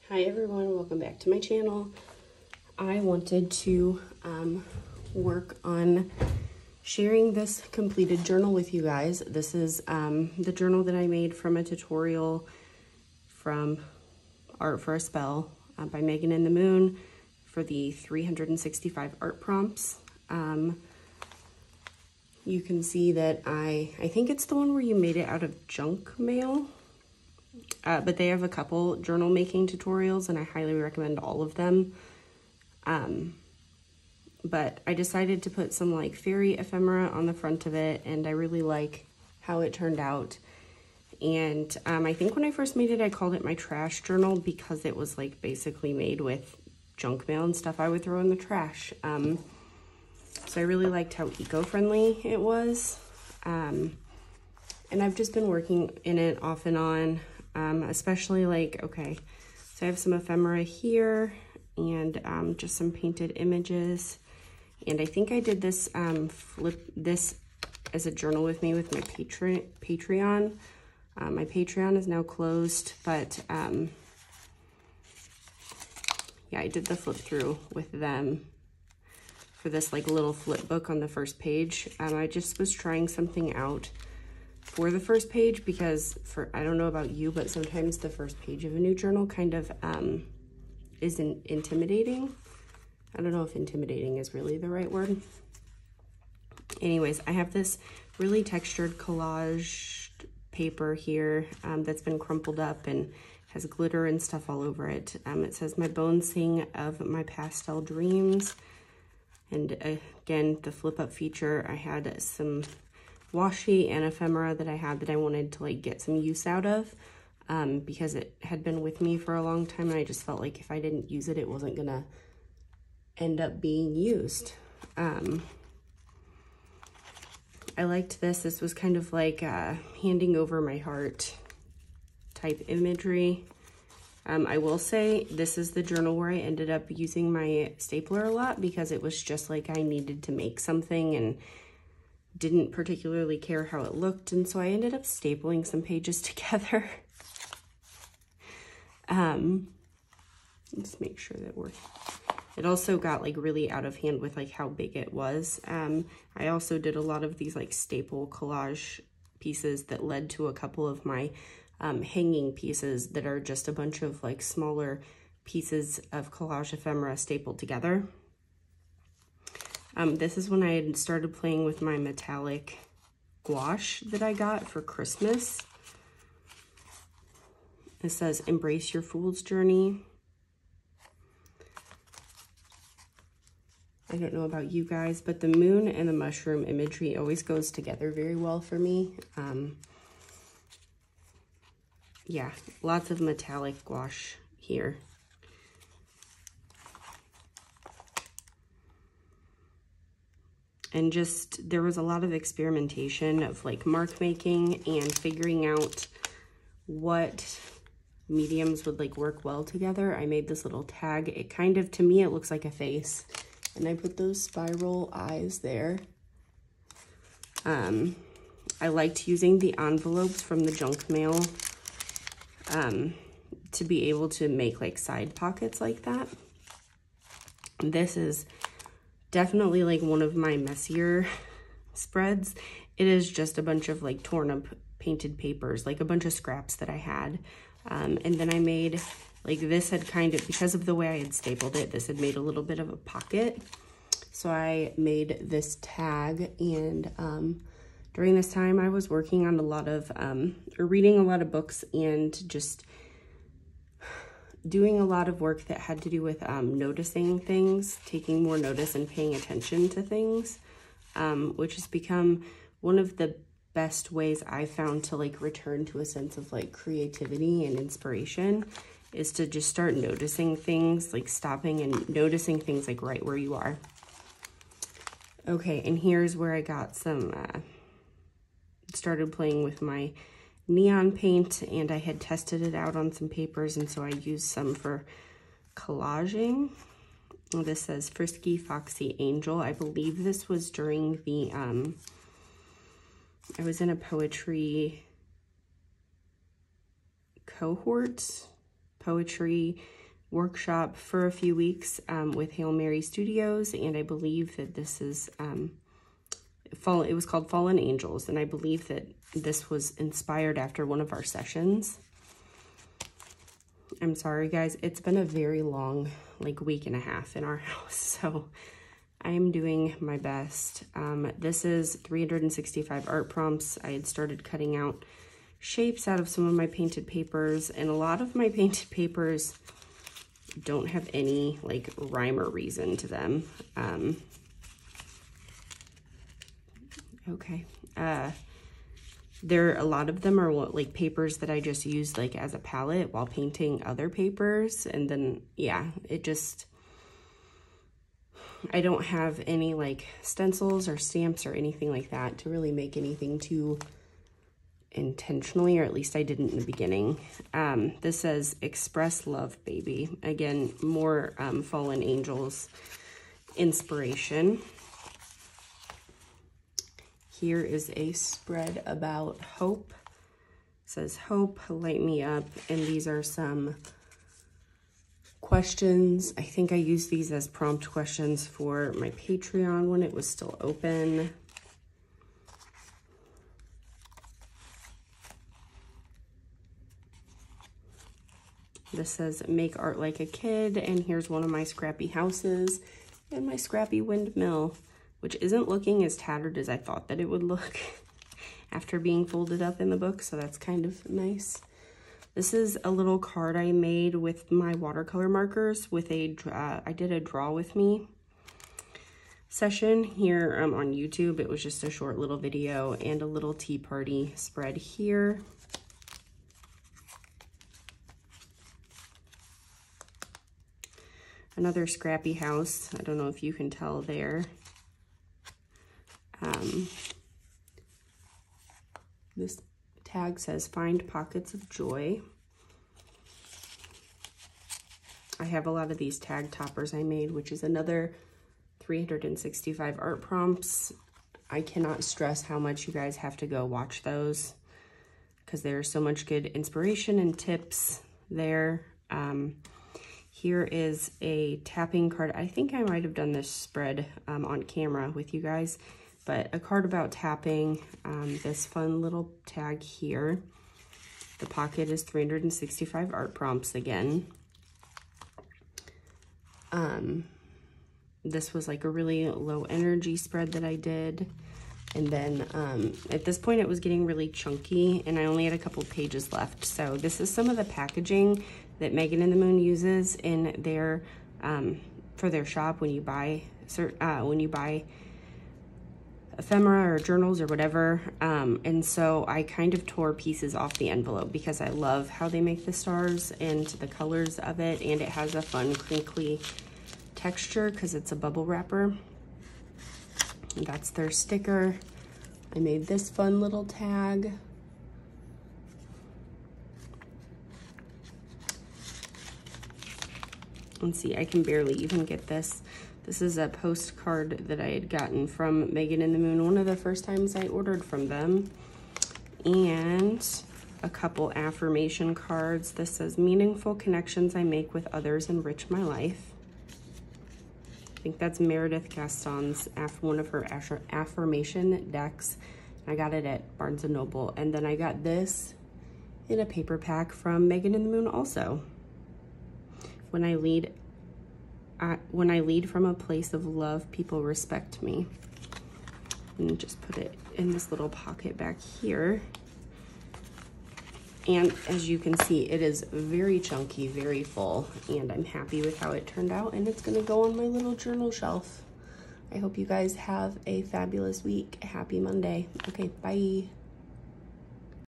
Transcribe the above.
Hi everyone, welcome back to my channel. I wanted to work on sharing this completed journal with you guys. This is the journal that I made from a tutorial from Art for a Spell by Megan and the Moon for the 365 art prompts. You can see that I think it's the one where you made it out of junk mail. But they have a couple journal making tutorials and I highly recommend all of them. But I decided to put some like fairy ephemera on the front of it and I really like how it turned out. And I think when I first made it, I called it my trash journal because it was like basically made with junk mail and stuff I would throw in the trash. So I really liked how eco-friendly it was. And I've just been working in it off and on. Especially like, okay, so I have some ephemera here and just some painted images. And I think I did this, flip this as a journal with me with my Patreon. My Patreon is now closed, but yeah, I did the flip through with them for this like little flip book on the first page. I just was trying something out for the first page because I don't know about you, but sometimes the first page of a new journal kind of is intimidating. I don't know if intimidating is really the right word. Anyways, I have this really textured collage paper here that's been crumpled up and has glitter and stuff all over it. It says, "My bones sing of my pastel dreams." And again, the flip up feature, I had some washi and ephemera that I had that I wanted to like get some use out of because it had been with me for a long time and I just felt like if I didn't use it, it wasn't gonna end up being used. I liked this. This was kind of like handing over my heart type imagery. I will say this is the journal where I ended up using my stapler a lot because it was just like I needed to make something and didn't particularly care how it looked, and so I ended up stapling some pages together. Let's make sure that it also got like really out of hand with like how big it was. I also did a lot of these like staple collage pieces that led to a couple of my hanging pieces that are just a bunch of like smaller pieces of collage ephemera stapled together. This is when I had started playing with my metallic gouache that I got for Christmas. It says, "Embrace your fool's journey." I don't know about you guys, but the moon and the mushroom imagery always goes together very well for me. Yeah, lots of metallic gouache here. And just, there was a lot of experimentation of like mark making and figuring out what mediums would like work well together. I made this little tag. It kind of, to me, it looks like a face. And I put those spiral eyes there. I liked using the envelopes from the junk mail to be able to make like side pockets like that. This is definitely like one of my messier spreads. It is just a bunch of like torn up painted papers, like a bunch of scraps that I had. And then I made like this had kind of, because of the way I had stapled it, this had made a little bit of a pocket. So I made this tag, and during this time I was working on a lot of, or reading a lot of books and just doing a lot of work that had to do with noticing things, taking more notice and paying attention to things, which has become one of the best ways I found to like return to a sense of like creativity and inspiration, is to just start noticing things, like stopping and noticing things like right where you are. Okay, and here's where I got some, started playing with my neon paint, and I had tested it out on some papers, and so I used some for collaging. This says Frisky Foxy Angel. I believe this was during the, I was in a poetry cohort, poetry workshop for a few weeks with Hail Mary Studios, and I believe that this is it was called Fallen Angels, and I believe that this was inspired after one of our sessions. I'm sorry guys, it's been a very long like week and a half in our house, so I'm doing my best. This is 365 art prompts. I had started cutting out shapes out of some of my painted papers, and a lot of my painted papers don't have any like rhyme or reason to them. Okay. A lot of them are like papers that I just used like as a palette while painting other papers. And then, yeah, I don't have any like stencils or stamps or anything like that to really make anything too intentionally, or at least I didn't in the beginning. This says Express Love Baby. Again, more Fallen Angels inspiration. Here is a spread about hope. It says hope, light me up. And these are some questions. I think I used these as prompt questions for my Patreon when it was still open. This says make art like a kid, and here's one of my scrappy houses and my scrappy windmill, which isn't looking as tattered as I thought that it would look after being folded up in the book, so that's kind of nice. This is a little card I made with my watercolor markers with I did a draw with me session here on YouTube. It was just a short little video and a little tea party spread here. Another scrappy house. I don't know if you can tell there. This tag says find pockets of joy. I have a lot of these tag toppers I made, which is another 365 art prompts. I cannot stress how much you guys have to go watch those because there's so much good inspiration and tips there. Here is a tapping card. I think I might have done this spread on camera with you guys, but a card about tapping. This fun little tag here. The pocket is 365 art prompts again. This was like a really low energy spread that I did. And then at this point it was getting really chunky and I only had a couple pages left. So this is some of the packaging that Megan and the Moon uses in their for their shop when you buy ephemera or journals or whatever. And so I kind of tore pieces off the envelope because I love how they make the stars and the colors of it, and it has a fun crinkly texture because it's a bubble wrapper. And that's their sticker. I made this fun little tag. Let's see, I can barely even get this. This is a postcard that I had gotten from Megan and the Moon, one of the first times I ordered from them. And a couple affirmation cards. This says, meaningful connections I make with others enrich my life. I think that's Meredith Gaston's, one of her affirmation decks. I got it at Barnes & Noble. And then I got this in a paper pack from Megan and the Moon also. When I lead from a place of love, people respect me. And just put it in this little pocket back here. And as you can see, it is very chunky, very full, and I'm happy with how it turned out, and it's gonna go on my little journal shelf. I hope you guys have a fabulous week. Happy Monday. Okay, bye.